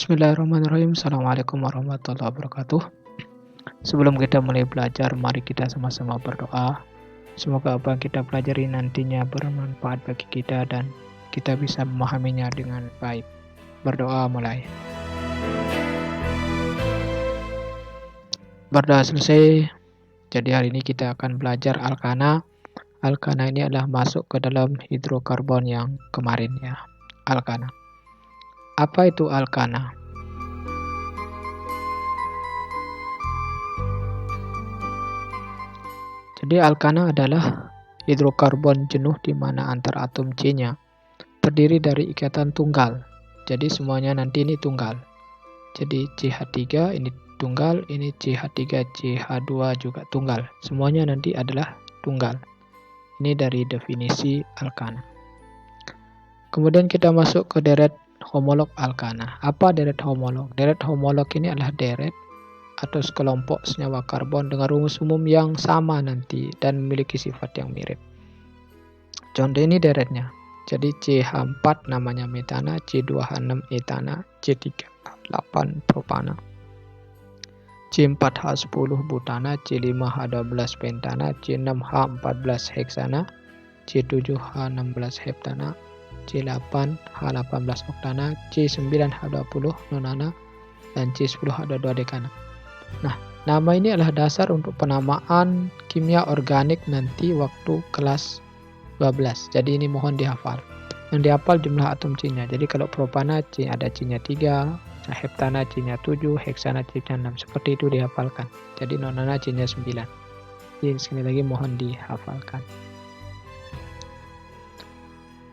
Bismillahirrahmanirrahim. Assalamualaikum warahmatullahi wabarakatuh. Sebelum kita mulai belajar, mari kita sama-sama berdoa. Semoga apa yang kita pelajari nantinya bermanfaat bagi kita dan kita bisa memahaminya dengan baik. Berdoa mulai. Berdoa selesai. Jadi hari ini kita akan belajar alkana. Alkana ini adalah masuk ke dalam hidrokarbon yang kemarin ya. Alkana. Apa itu alkana? Jadi alkana adalah hidrokarbon jenuh di mana antar atom C-nya terdiri dari ikatan tunggal. Jadi semuanya nanti ini tunggal. Jadi CH3 ini tunggal, ini CH3, CH2 juga tunggal. Semuanya nanti adalah tunggal. Ini dari definisi alkana. Kemudian kita masuk ke deret homolog alkana. Apa deret homolog? Deret homolog ini adalah deret atau sekelompok senyawa karbon dengan rumus umum yang sama nanti dan memiliki sifat yang mirip. Contoh ini deretnya. Jadi CH4 namanya metana, C2H6 etana, C3H8 propana, C4H10 butana, C5H12 pentana, C6H14 heksana, C7H16 heptana, C8H18 oktana, C9H20 nonana, dan C10H22 dekana. Nah, nama ini adalah dasar untuk penamaan kimia organik nanti waktu kelas 12. Jadi ini mohon dihafal. Yang dihafal jumlah atom C-nya. Jadi kalau propana C ada C-nya 3, heptana C-nya 7, heksana C-nya 6. Seperti itu dihafalkan. Jadi nonana C-nya 9. Jadi sekali lagi mohon dihafalkan.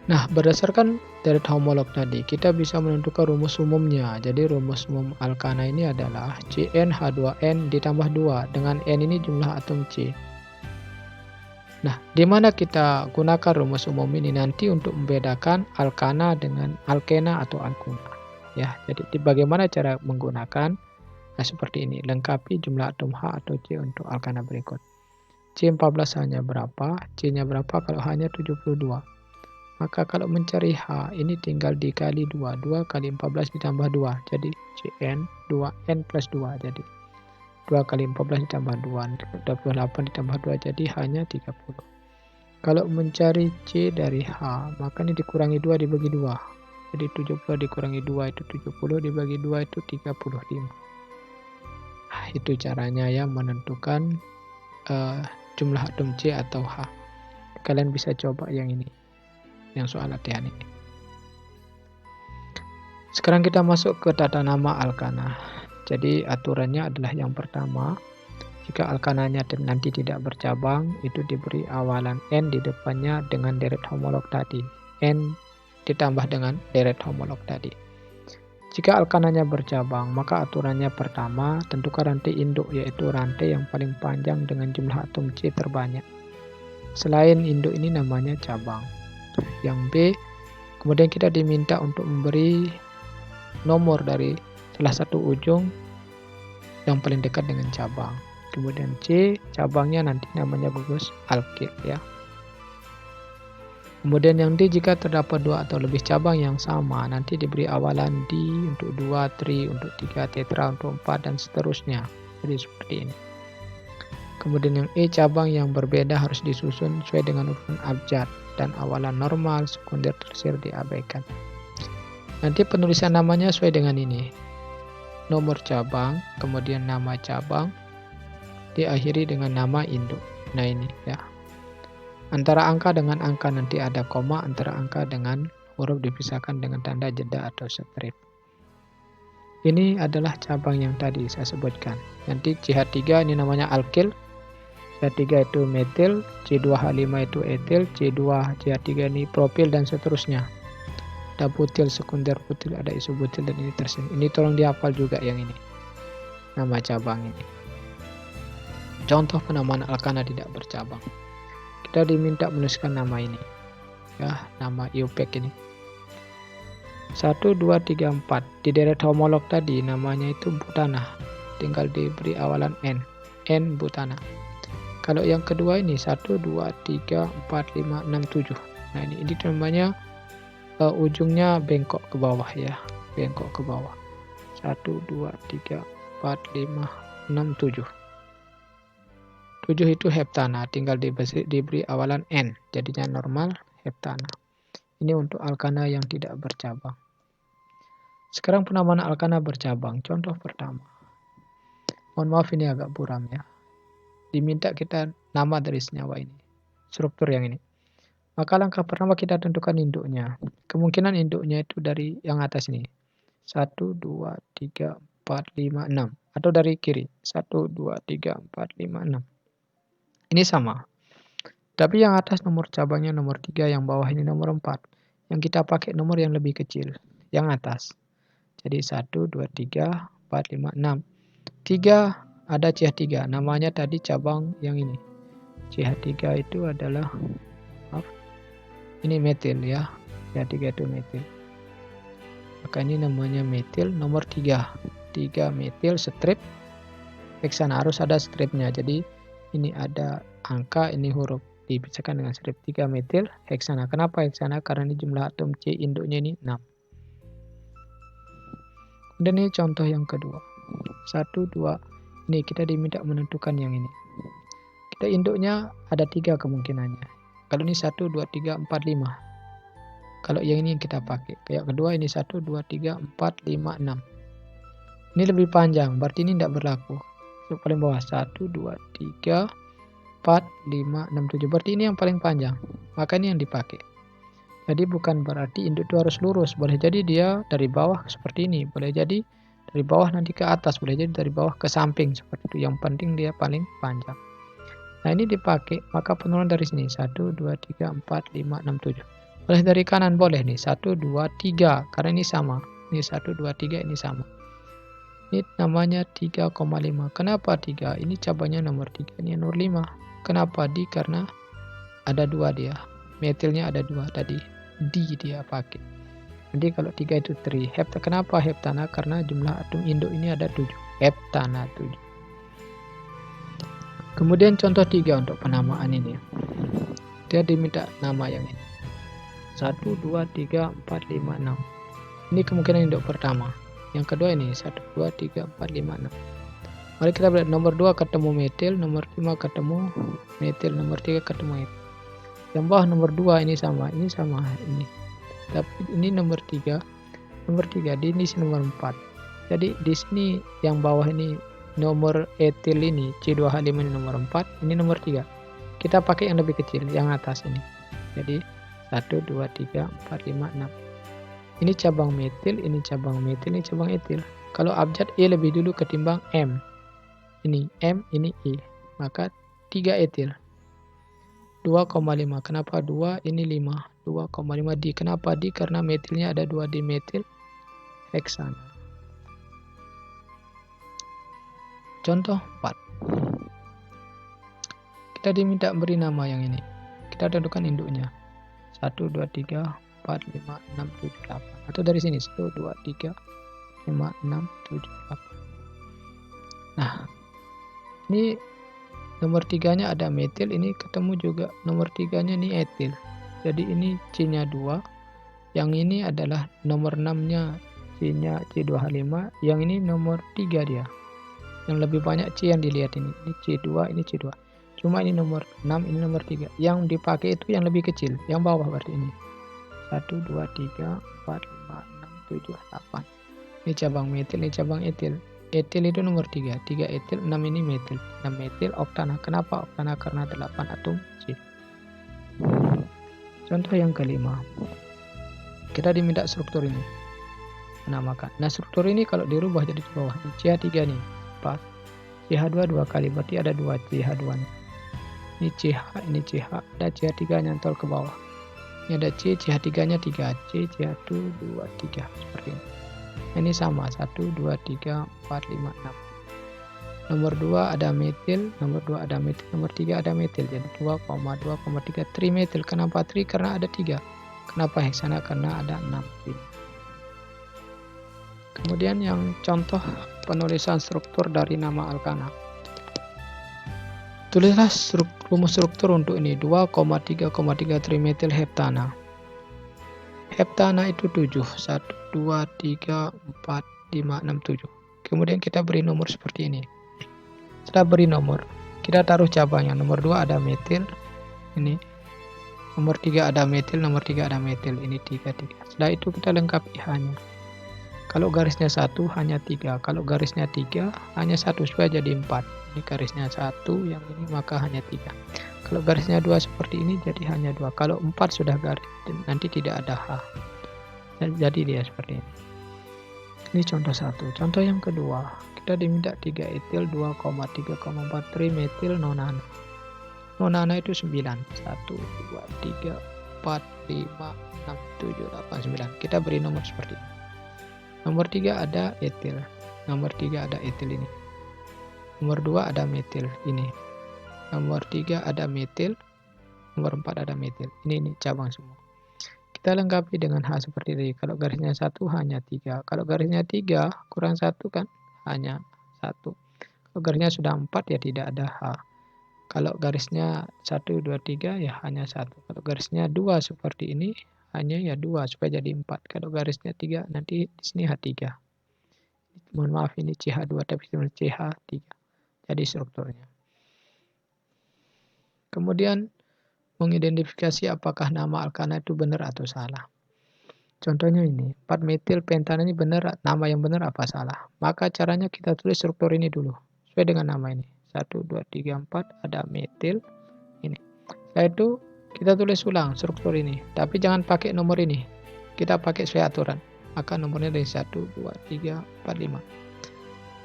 Nah, berdasarkan deret homolog tadi, kita bisa menentukan rumus umumnya. Jadi rumus umum alkana ini adalah CnH2n ditambah 2. Dengan N ini jumlah atom C. Nah, di mana kita gunakan rumus umum ini nanti untuk membedakan alkana dengan alkena atau alkuna. Ya, jadi bagaimana cara menggunakan? Nah, seperti ini. Lengkapi jumlah atom H atau C untuk alkana berikut. C14 hanya berapa? C-nya berapa? Kalau H-nya 72. Maka kalau mencari H, ini tinggal dikali 2. 2 kali 14 ditambah 2. Jadi Cn 2n plus 2. Jadi 2 kali 14 ditambah 2. 28 ditambah 2. Jadi H-nya 30. Kalau mencari C dari H, maka ini dikurangi 2 dibagi 2. Jadi 70 dikurangi 2 itu 70. Dibagi 2 itu 35. Nah, itu caranya ya menentukan jumlah atom C atau H. Kalian bisa coba yang ini. Yang soal latihan ini. Sekarang kita masuk ke tata nama alkana. Jadi aturannya adalah yang pertama, jika alkananya nanti tidak bercabang, itu diberi awalan N di depannya dengan deret homolog tadi. N ditambah dengan deret homolog tadi. Jika alkananya bercabang, maka aturannya pertama, tentukan rantai induk, yaitu rantai yang paling panjang dengan jumlah atom C terbanyak. Selain induk ini namanya cabang. Yang B, kemudian kita diminta untuk memberi nomor dari salah satu ujung yang paling dekat dengan cabang. Kemudian C, cabangnya nanti namanya gugus alkil ya. Kemudian yang D, jika terdapat 2 atau lebih cabang yang sama, nanti diberi awalan D untuk 2, tri untuk 3, tetra untuk 4, dan seterusnya. Jadi seperti ini. Kemudian yang E, cabang yang berbeda harus disusun sesuai dengan urutan abjad. Dan awalan normal, sekunder, tersier diabaikan. Nanti penulisan namanya sesuai dengan ini. Nomor cabang, kemudian nama cabang, diakhiri dengan nama induk. Nah ini ya. Antara angka dengan angka nanti ada koma, antara angka dengan huruf dipisahkan dengan tanda jeda atau strip. Ini adalah cabang yang tadi saya sebutkan. Nanti CH3 ini namanya alkil. CH3 itu metil, C2H5 itu etil, C2CH3 ini propil, dan seterusnya. Ada butil, sekunder butil, ada isobutil, dan ini tersier. Ini tolong dihafal juga yang ini. Nama cabang ini. Contoh penamaan alkana tidak bercabang. Kita diminta menuliskan nama ini. Ya, nama IUPAC ini. 1, 2, 3, 4. Di deret homolog tadi namanya itu butana. Tinggal diberi awalan N. N butana. Kalau yang kedua ini 1, 2, 3, 4, 5, 6, 7. Nah ini namanya ujungnya bengkok ke bawah ya. Bengkok ke bawah. 1, 2, 3, 4, 5, 6, 7. 7 itu heptana, tinggal diberi awalan N, jadinya normal heptana. Ini untuk alkana yang tidak bercabang. Sekarang penamaan alkana bercabang. Contoh pertama. Mohon maaf ini agak buram ya. Diminta kita nama dari senyawa ini. Struktur yang ini. Maka langkah pertama kita tentukan induknya. Kemungkinan induknya itu dari yang atas ini. 1, 2, 3, 4, 5, 6. Atau dari kiri. 1, 2, 3, 4, 5, 6. Ini sama. Tapi yang atas nomor cabangnya nomor 3, yang bawah ini nomor 4. Yang kita pakai nomor yang lebih kecil. Yang atas. Jadi 1, 2, 3, 4, 5, 6. 3 ada CH3. Namanya tadi cabang yang ini. CH3 itu adalah, maaf, ini metil ya. CH3 itu metil. Maka ini namanya metil nomor 3. 3 metil strip heksana, harus ada stripnya. Jadi ini ada angka, ini huruf, dipisahkan dengan strip. 3 metil heksana. Kenapa heksana? Karena ini jumlah atom C induknya ini 6. Dan ini contoh yang kedua. 1, 2. Ini kita diminta menentukan yang ini. Kita induknya ada 3 kemungkinannya. Kalau ini 1, 2, 3, 4, 5. Kalau yang ini yang kita pakai. Kayak kedua ini 1, 2, 3, 4, 5, 6. Ini lebih panjang, berarti ini tidak berlaku. Yang paling bawah 1, 2, 3, 4, 5, 6, 7. Berarti ini yang paling panjang. Maka ini yang dipakai. Jadi bukan berarti induk itu harus lurus. Boleh jadi dia dari bawah seperti ini. Boleh jadi dari bawah nanti ke atas. Boleh jadi dari bawah ke samping seperti itu. Yang penting dia paling panjang. Nah ini dipakai. Maka penurunan dari sini. 1, 2, 3, 4, 5, 6, 7. Boleh dari kanan boleh nih. 1, 2, 3. Karena ini sama. Ini 1, 2, 3 ini sama. Ini namanya 3,5. Kenapa 3? Ini cabangnya nomor 3. Ini nomor 5. Kenapa D? Karena ada 2 dia. Metilnya ada 2 tadi. D dia pakai. Nanti kalau 3 itu tri. Kenapa heptana? Karena jumlah atom induk ini ada 7. Heptana 7. Kemudian contoh 3 untuk penamaan ini. Dia diminta nama yang ini. 1, 2, 3, 4, 5, 6. Ini kemungkinan induk pertama. Yang kedua ini 1, 2, 3, 4, 5, 6. Mari kita lihat nomor 2 ketemu metil, nomor 5 ketemu metil, nomor 3 ketemu metil. Yang bawah nomor 2 ini sama ini. Tapi ini nomor 3. Nomor 3 di sini nomor 4. Jadi di sini yang bawah ini nomor etil ini C2H5 ini nomor 4, ini nomor 3. Kita pakai yang lebih kecil, yang atas ini. Jadi 1, 2, 3, 4, 5, 6. Ini cabang metil, ini cabang metil, ini cabang etil. Kalau abjad E lebih dulu ketimbang M. Ini M, ini E. Maka 3 etil. 2,5. Kenapa 2? Ini 5. 2,5 D. Kenapa D? Karena metilnya ada 2 D metil heksana. Contoh 4. Kita diminta beri nama yang ini. Kita tentukan induknya. 1, 2, 3, 4, 5, 6, 7, 8. Atau dari sini 1, 2, 3, 5, 6, 7, 8. Nah, ini nomor 3-nya ada metil, ini ketemu juga nomor 3-nya ini etil. Jadi ini C-nya 2. Yang ini adalah nomor 6-nya C-nya C2H5. Yang ini nomor 3 dia. Yang lebih banyak C yang dilihat ini. Ini C2, ini C2. Cuma ini nomor 6, ini nomor 3. Yang dipakai itu yang lebih kecil. Yang bawah berarti ini. 1, 2, 3, 4, 5, 6, 7, 8. Ini cabang metil, ini cabang etil. Etil itu nomor 3. 3 etil, 6 ini metil. 6 metil oktana. Kenapa oktana? Karena 8 atom C. Contoh yang kelima. Kita diminta struktur ini. Menamakan. Nah struktur ini kalau dirubah jadi di bawah. CH3 nih. Pas. CH2 2 kali. Berarti ada 2 CH2 nih. Ini CH, ini CH. Ada CH3 nyantol ke bawah. Ini ada C, CH3 nya 3. C, CH1, 2, 3. Seperti ini. Ini sama 1, 2, 3, 4, 5, 6. Nomor 2 ada metil, nomor 2 ada metil, nomor 3 ada metil. Jadi 2,2,3 trimetil. Kenapa tri? Karena ada 3. Kenapa heksana? Karena ada 6 tri. Kemudian yang contoh penulisan struktur dari nama alkana. Tulislah rumus struktur untuk ini 2,3,3 trimetil heptana. Heptana itu 7. 1, 2, 3, 4, 5, 6, 7. Kemudian kita beri nomor seperti ini. Setelah beri nomor, kita taruh cabangnya. Nomor 2 ada metil, ini. Nomor 3 ada metil, nomor 3 ada metil. Ini 3, 3. Setelah itu kita lengkapi hanya. Kalau garisnya 1 hanya 3. Kalau garisnya 3 hanya 1 supaya jadi 4. Ini garisnya 1, yang ini maka hanya 3. Kalau garisnya 2 seperti ini jadi hanya 2. Kalau 4 sudah garis, nanti tidak ada H. Jadi dia seperti ini. Ini contoh 1. Contoh yang kedua, kita diminta 3 etil 2,3,4 trimetil nonana. Nonana itu 9. 1, 2, 3, 4, 5, 6, 7, 8, 9. Kita beri nomor seperti ini. Nomor 3 ada etil. Nomor 3 ada etil ini. Nomor 2 ada metil ini. Nomor 3 ada metil. Nomor 4 ada metil. Ini cabang semua. Kita lengkapi dengan H seperti ini. Kalau garisnya 1 hanya 3. Kalau garisnya 3 kurang 1 kan hanya 1. Kalau garisnya sudah 4 ya tidak ada H. Kalau garisnya 1, 2, 3 ya hanya 1. Kalau garisnya 2 seperti ini hanya ya 2 supaya jadi 4. Kalau garisnya 3 nanti di sini H3. Mohon maaf ini CH2 tapi sebenarnya CH3. Jadi strukturnya. Kemudian mengidentifikasi apakah nama alkana itu benar atau salah. Contohnya ini, 4 metil pentana ini benar, nama yang benar apa salah. Maka caranya kita tulis struktur ini dulu sesuai dengan nama ini. 1, 2, 3, 4 ada metil ini. Setelah itu kita tulis ulang struktur ini, tapi jangan pakai nomor ini. Kita pakai sesuai aturan. Maka nomornya dari 1, 2, 3, 4, 5.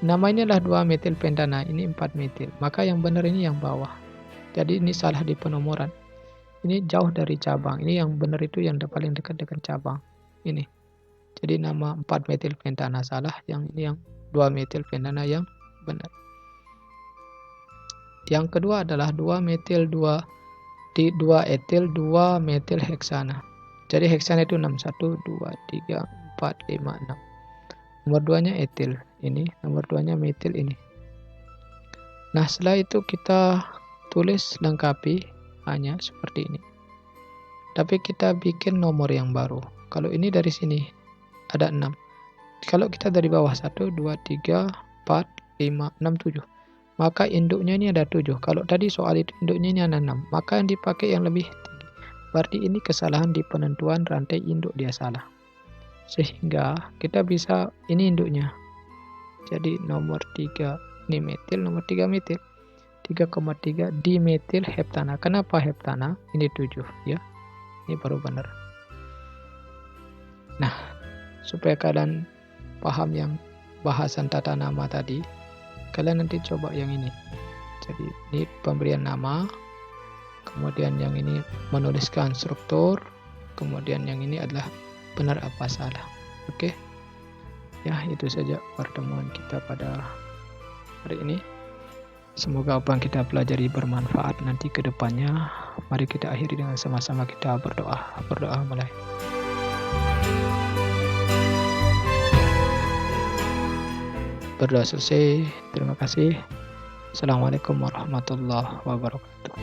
Nama ini adalah 2 metil pentana, ini 4 metil. Maka yang benar ini yang bawah. Jadi ini salah di penomoran. Ini jauh dari cabang. Ini yang benar itu yang paling dekat dengan cabang. Ini. Jadi nama 4 metil pentana salah, yang ini yang 2 metil pentana yang benar. Yang kedua adalah 2 metil 2 etil 2 metil heksana. Jadi heksana itu 6, 1, 2, 3, 4, 5, 6. Nomor 2-nya etil ini, nomor 2-nya metil ini. Nah, setelah itu kita tulis lengkapi hanya seperti ini. Tapi kita bikin nomor yang baru. Kalau ini dari sini ada 6. Kalau kita dari bawah 1, 2, 3, 4, 5, 6, 7. Maka induknya ini ada 7. Kalau tadi soal itu induknya ini ada 6. Maka yang dipakai yang lebih tinggi. Berarti ini kesalahan di penentuan rantai induk dia salah. Sehingga kita bisa, ini induknya. Jadi nomor 3 ini metil, nomor 3 metil. 3,3 dimetil heptana. Kenapa heptana? Ini 7 ya. Ini baru benar. Nah, supaya kalian paham yang bahasan tata nama tadi, kalian nanti coba yang ini. Jadi ini pemberian nama, kemudian yang ini menuliskan struktur, kemudian yang ini adalah benar apa salah. Oke. Ya, itu saja pertemuan kita pada hari ini. Semoga apa yang kita pelajari bermanfaat nanti ke depannya. Mari kita akhiri dengan sama-sama kita berdoa. Berdoa mulai. Berdoa selesai. Terima kasih. Assalamualaikum warahmatullahi wabarakatuh.